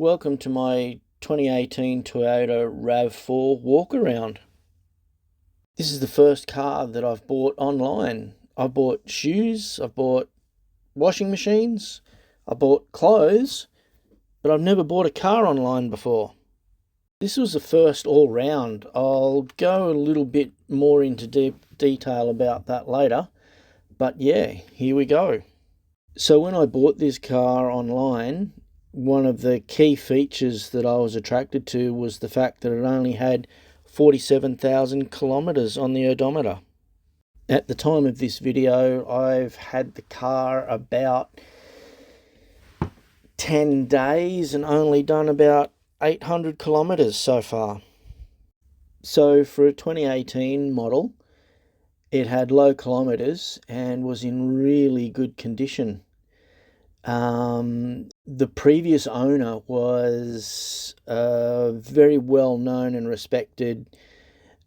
Welcome to my 2018 Toyota RAV4 Walkaround. This is the first car that I've bought online. I've bought shoes, I've bought washing machines, I bought clothes, but I've never bought a car online before. This was the first all round. I'll go a little bit more into detail about that later, but yeah, here we go. So when I bought this car online, one of the key features that I was attracted to was the fact that it only had 47,000 kilometres on the odometer. At the time of this video, I've had the car about 10 days and only done about 800 kilometres so far. So for a 2018 model, it had low kilometres and was in really good condition. The previous owner was a very well known and respected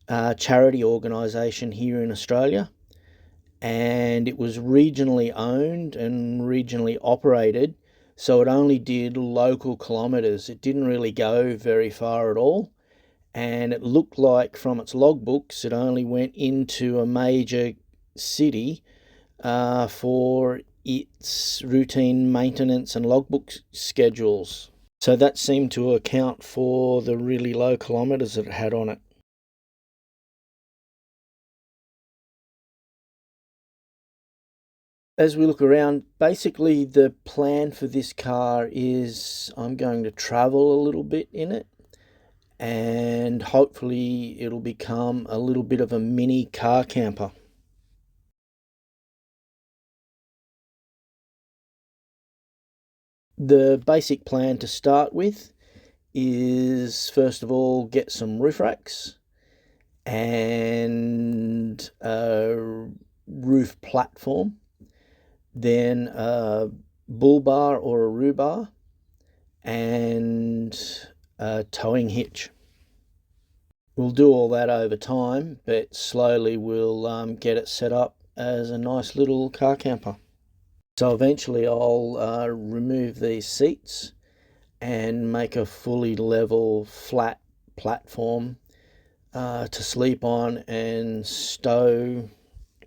charity organisation here in Australia, and it was regionally owned and regionally operated, so it only did local kilometres. It didn't really go very far at all, and it looked like from its logbooks it only went into a major city for its routine maintenance and logbook schedules. So that seemed to account for the really low kilometres that it had on it. As we look around, basically the plan for this car is I'm going to travel a little bit in it, and hopefully it'll become a little bit of a mini car camper. The basic plan to start with is, first of all, get some roof racks and a roof platform, then a bull bar or a roo bar, and a towing hitch. We'll do all that over time, but slowly we'll get it set up as a nice little car camper. So eventually I'll remove these seats and make a fully level flat platform to sleep on and stow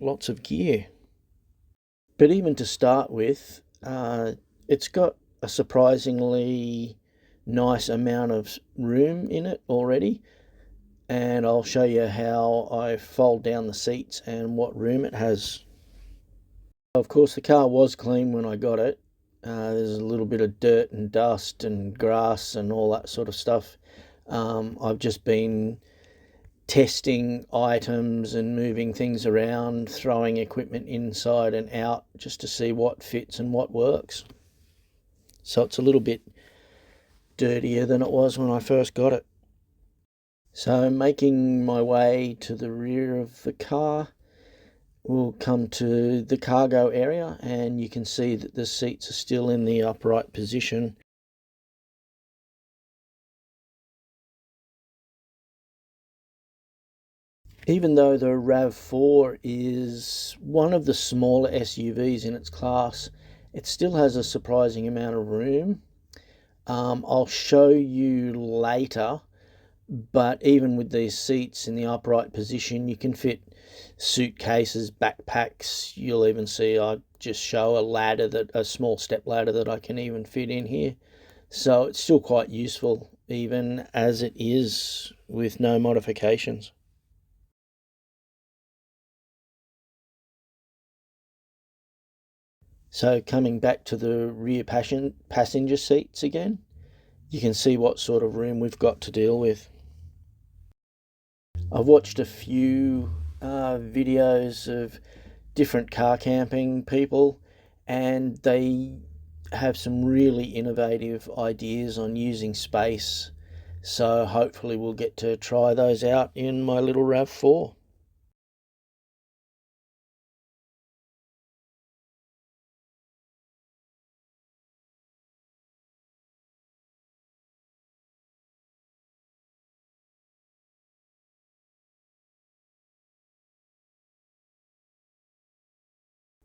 lots of gear. But even to start with, it's got a surprisingly nice amount of room in it already, and I'll show you how I fold down the seats and what room it has. Of course, the car was clean when I got it. There's a little bit of dirt and dust and grass and all that sort of stuff. I've just been testing items and moving things around, throwing equipment inside and out just to see what fits and what works. So it's a little bit dirtier than it was when I first got it. So making my way to the rear of the car, we'll come to the cargo area, and you can see that the seats are still in the upright position. Even though the RAV4 is one of the smaller SUVs in its class, it still has a surprising amount of room. I'll show you later, but even with these seats in the upright position, you can fit suitcases, backpacks. You'll even see I just show a small step ladder that I can even fit in here. So it's still quite useful, even as it is, with no modifications. So coming back to the rear passenger seats again, you can see what sort of room we've got to deal with. I've watched a few videos of different car camping people, and they have some really innovative ideas on using space. So hopefully we'll get to try those out in my little RAV4.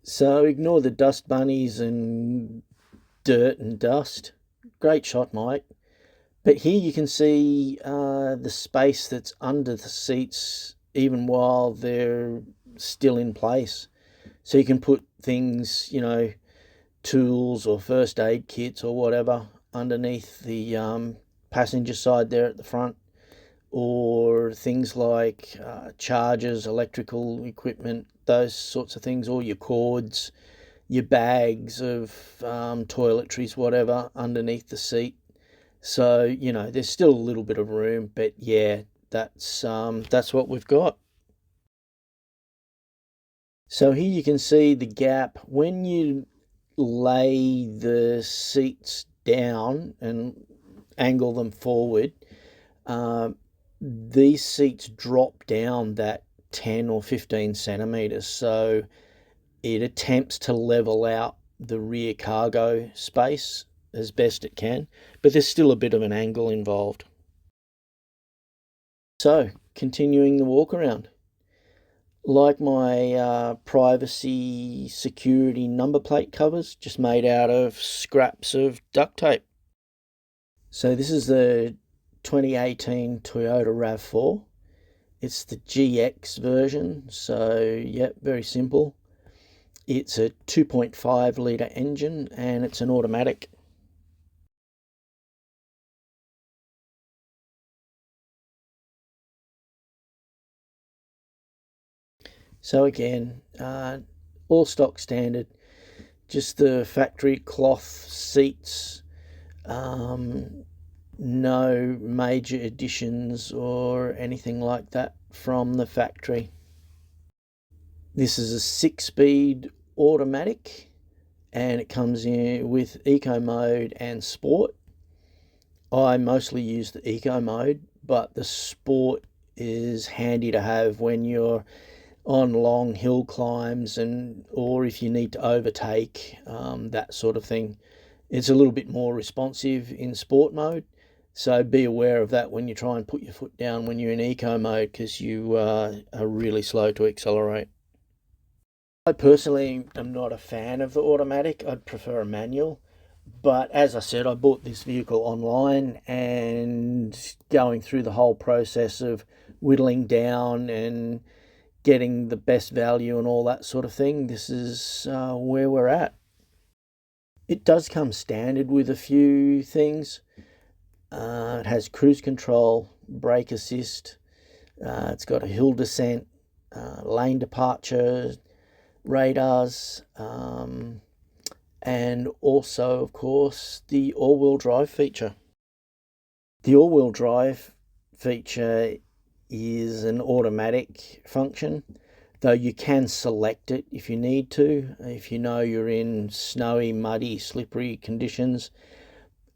So ignore the dust bunnies and dirt and dust. Great shot, Mike. But here you can see the space that's under the seats even while they're still in place. So you can put things, tools or first aid kits or whatever underneath the passenger side there at the front, or things like chargers, electrical equipment, those sorts of things, all your cords, your bags of toiletries, whatever, underneath the seat. So, there's still a little bit of room, but yeah, that's what we've got. So here you can see the gap. When you lay the seats down and angle them forward, these seats drop down that 10 or 15 centimeters. So it attempts to level out the rear cargo space as best it can, but there's still a bit of an angle involved. So, continuing the walk around. Like my privacy security number plate covers, just made out of scraps of duct tape. So this is the 2018 Toyota Rav4. It's the GX version, so yeah, very simple. It's a 2.5 litre engine and it's an automatic. So again, all stock standard, just the factory cloth seats, no major additions or anything like that from the factory. This is a 6-speed automatic and it comes in with eco mode and sport. I mostly use the eco mode, but the sport is handy to have when you're on long hill climbs or if you need to overtake, that sort of thing. It's a little bit more responsive in sport mode, so be aware of that when you try and put your foot down when you're in eco mode, because you are really slow to accelerate. I personally am not a fan of the automatic. I'd prefer a manual. But as I said, I bought this vehicle online, and going through the whole process of whittling down and getting the best value and all that sort of thing, this is where we're at. It does come standard with a few things. It has cruise control, brake assist, it's got a hill descent, lane departure, radars, and also, of course, the all-wheel drive feature. The all-wheel drive feature is an automatic function, though you can select it if you need to. If you know you're in snowy, muddy, slippery conditions,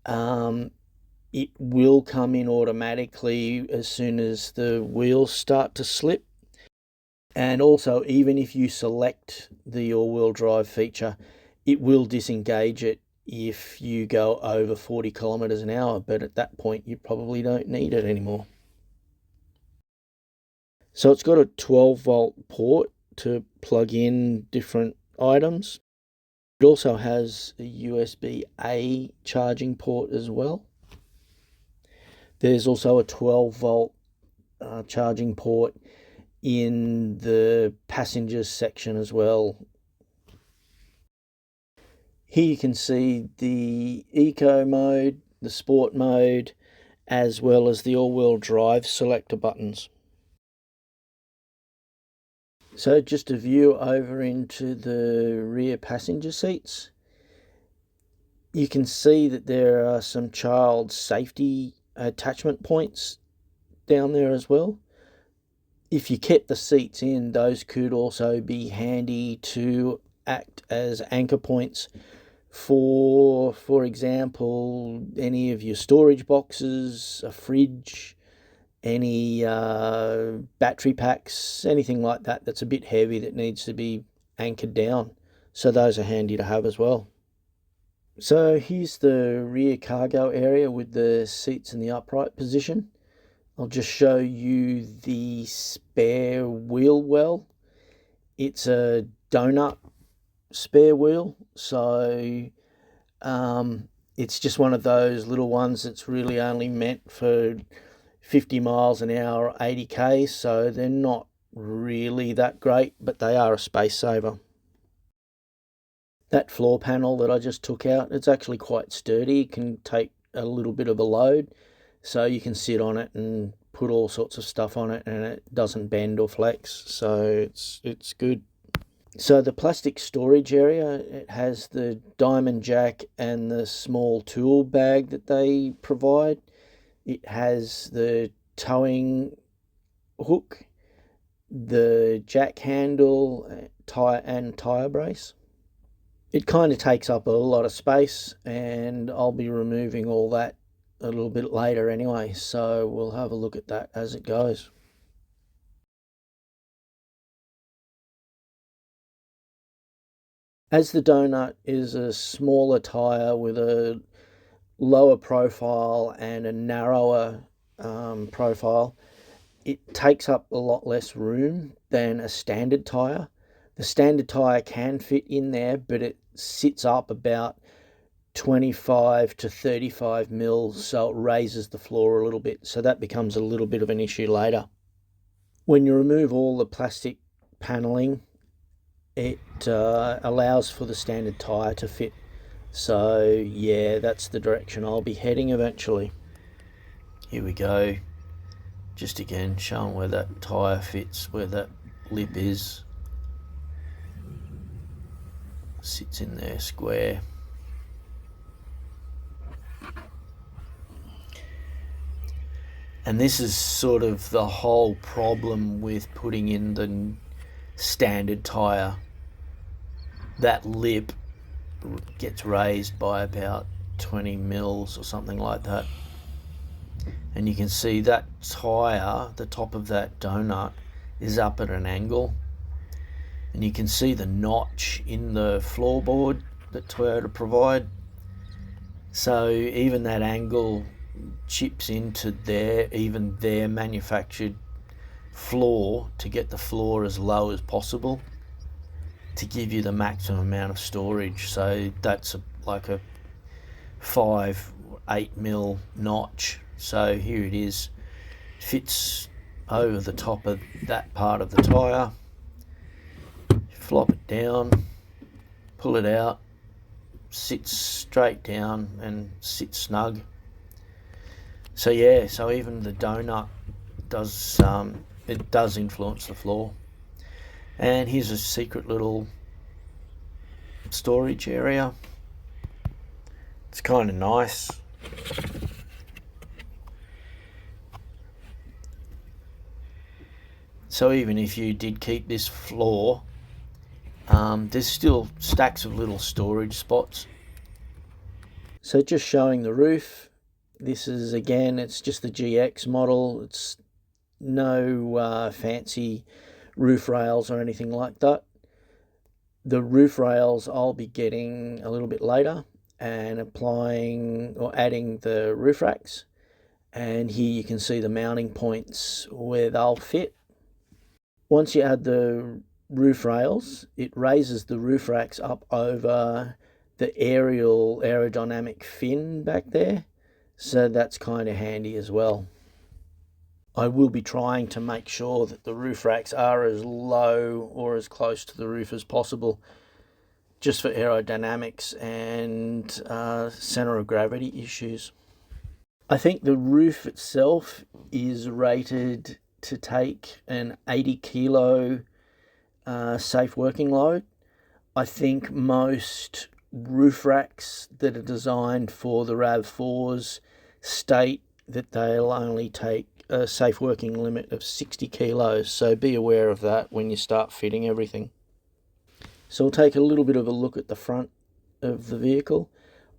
it will come in automatically as soon as the wheels start to slip. And also, even if you select the all-wheel drive feature, it will disengage it if you go over 40 kilometers an hour, but at that point you probably don't need it anymore. So it's got a 12-volt port to plug in different items. It also has a USB-A charging port as well. There's also a 12-volt charging port in the passengers section as well. Here you can see the eco mode, the sport mode, as well as the all-wheel drive selector buttons. So just a view over into the rear passenger seats. You can see that there are some child safety attachment points down there as well. If you kept the seats in, those could also be handy to act as anchor points for example, any of your storage boxes, a fridge, any battery packs, anything like that that's a bit heavy that needs to be anchored down. So those are handy to have as well. So here's the rear cargo area with the seats in the upright position. I'll just show you the spare wheel well. It's a donut spare wheel, so It's just one of those little ones that's really only meant for 50 miles an hour, 80k, so they're not really that great, but they are a space saver. That floor panel that I just took out, it's actually quite sturdy. It can take a little bit of a load, so you can sit on it and put all sorts of stuff on it, and it doesn't bend or flex, so it's good. So the plastic storage area, it has the diamond jack and the small tool bag that they provide. It has the towing hook, the jack handle, tire brace. It kind of takes up a lot of space, and I'll be removing all that a little bit later anyway, so we'll have a look at that as it goes. As the donut is a smaller tyre with a lower profile and a narrower profile, it takes up a lot less room than a standard tyre. The standard tyre can fit in there, but it sits up about 25 to 35 mils, so it raises the floor a little bit, so that becomes a little bit of an issue later. When you remove all the plastic paneling, it allows for the standard tyre to fit. So yeah, that's the direction I'll be heading eventually. Here we go. Just again showing where that tyre fits, where that lip is. Sits in there square. And this is sort of the whole problem with putting in the standard tyre. That lip gets raised by about 20 mils or something like that. And you can see that tyre, the top of that donut, is up at an angle. And you can see the notch in the floorboard that Toyota provide. So even that angle chips into their manufactured floor to get the floor as low as possible to give you the maximum amount of storage. So that's like a 5-8 mil notch. So here it is, fits over the top of that part of the tyre. Flop it down, pull it out, sits straight down and sits snug. So yeah, so even the donut does it does influence the floor. And here's a secret little storage area. It's kind of nice. So even if you did keep this floor, there's still stacks of little storage spots. So just showing the roof. This is, again, it's just the GX model. It's no fancy roof rails or anything like that. The roof rails I'll be getting a little bit later and applying or adding the roof racks. And here you can see the mounting points where they'll fit. Once you add the roof rails, it raises the roof racks up over the aerial aerodynamic fin back there. So that's kind of handy as well. I will be trying to make sure that the roof racks are as low or as close to the roof as possible, just for aerodynamics and center of gravity issues. I think the roof itself is rated to take an 80 kilo safe working load. I think most roof racks that are designed for the RAV4s state that they'll only take a safe working limit of 60 kilos, so be aware of that when you start fitting everything. So we'll take a little bit of a look at the front of the vehicle.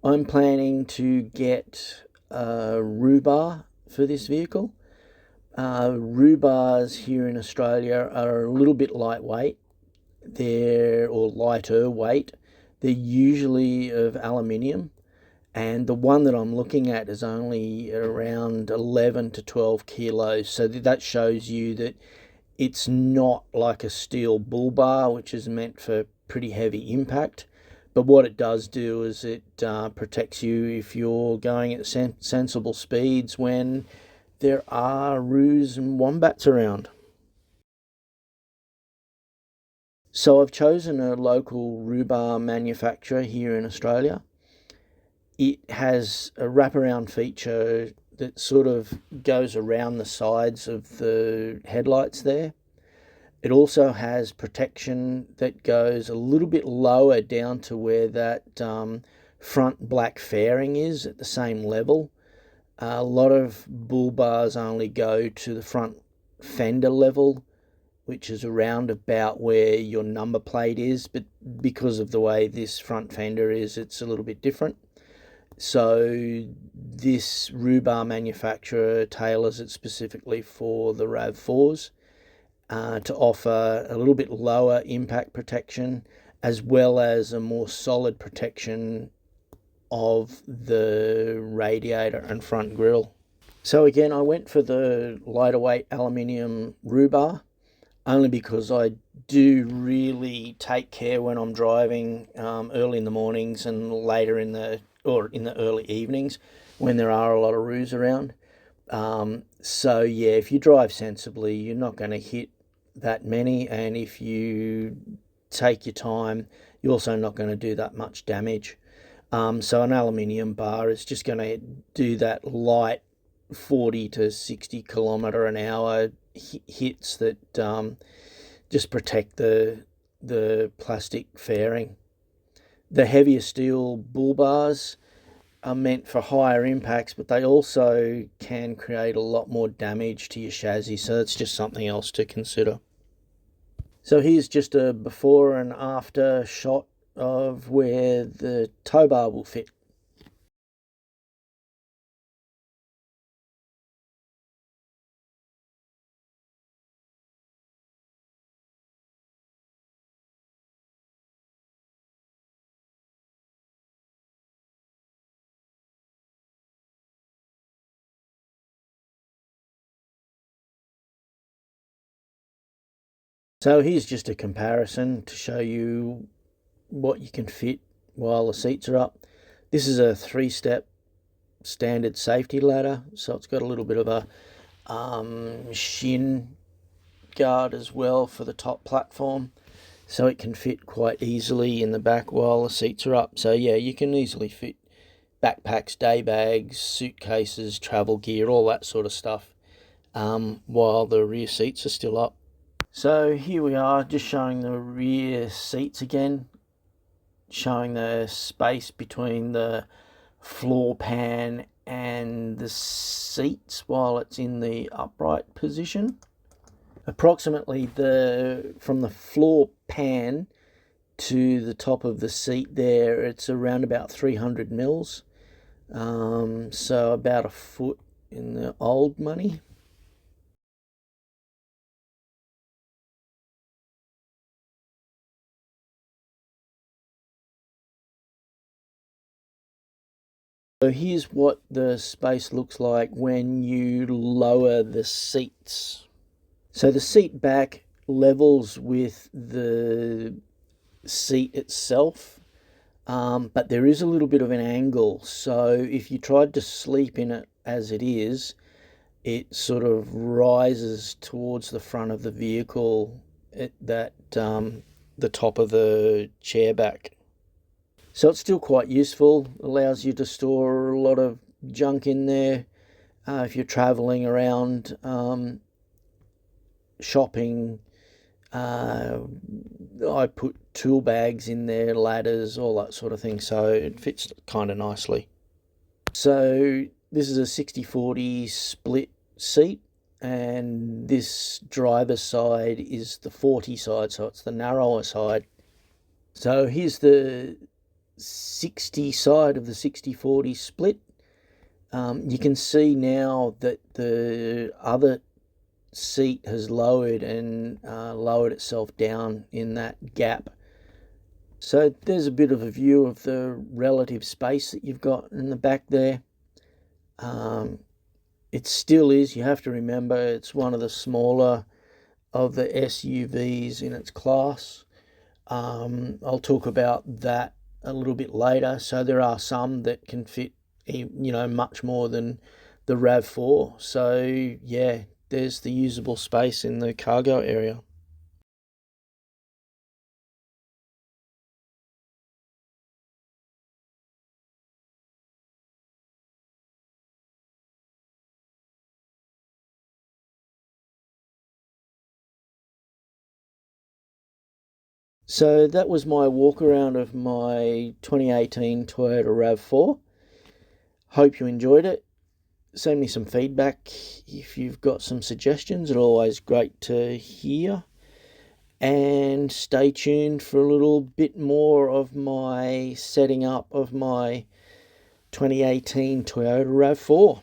I'm planning to get a rhubar for this vehicle. Rhubars here in Australia are a little bit lightweight. Or lighter weight. They're usually of aluminium, and the one that I'm looking at is only around 11 to 12 kilos. So that shows you that it's not like a steel bull bar, which is meant for pretty heavy impact, But what it does do is it protects you if you're going at sensible speeds when there are roos and wombats around. So I've chosen a local rhubarb manufacturer here in Australia. It has a wraparound feature that sort of goes around the sides of the headlights there. It also has protection that goes a little bit lower down to where that front black fairing is at the same level. A lot of bull bars only go to the front fender level, which is around about where your number plate is, but because of the way this front fender is, it's a little bit different. So this rhubarb manufacturer tailors it specifically for the RAV4s to offer a little bit lower impact protection, as well as a more solid protection of the radiator and front grille. So again, I went for the lighter weight aluminium rhubarb, only because I do really take care when I'm driving early in the mornings and later in the early evenings when there are a lot of roos around. So yeah, if you drive sensibly, you're not going to hit that many, and if you take your time, you're also not going to do that much damage. So an aluminium bar is just going to do that light 40 to 60 kilometre an hour hits that just protect the plastic fairing. The heavier steel bull bars are meant for higher impacts, but they also can create a lot more damage to your chassis, so it's just something else to consider. So here's just a before and after shot of where the tow bar will fit. So here's just a comparison to show you what you can fit while the seats are up. This is a 3-step standard safety ladder, so it's got a little bit of a shin guard as well for the top platform, so it can fit quite easily in the back while the seats are up. So yeah, you can easily fit backpacks, day bags, suitcases, travel gear, all that sort of stuff while the rear seats are still up. So here we are, just showing the rear seats again, showing the space between the floor pan and the seats while it's in the upright position. Approximately from the floor pan to the top of the seat there, it's around about 300 mils, so about a foot in the old money. So here's what the space looks like when you lower the seats. So the seat back levels with the seat itself, but there is a little bit of an angle. So if you tried to sleep in it as it is, it sort of rises towards the front of the vehicle at the top of the chair back. So it's still quite useful, allows you to store a lot of junk in there if you're traveling around, shopping. I put tool bags in there, ladders, all that sort of thing, so it fits kind of nicely. So this is a 60-40 split seat, and this driver's side is the 40 side, so it's the narrower side. So here's the 60 side of the 60-40 split. You can see now that the other seat has lowered and lowered itself down in that gap. So there's a bit of a view of the relative space that you've got in the back there. It still is, you have to remember, it's one of the smaller of the SUVs in its class. I'll talk about that a little bit later, so there are some that can fit, much more than the RAV4. So yeah, there's the usable space in the cargo area. So that was my walk around of my 2018 Toyota Rav4. Hope you enjoyed it. Send me some feedback if you've got some suggestions. It's always great to hear. And stay tuned for a little bit more of my setting up of my 2018 Toyota Rav4.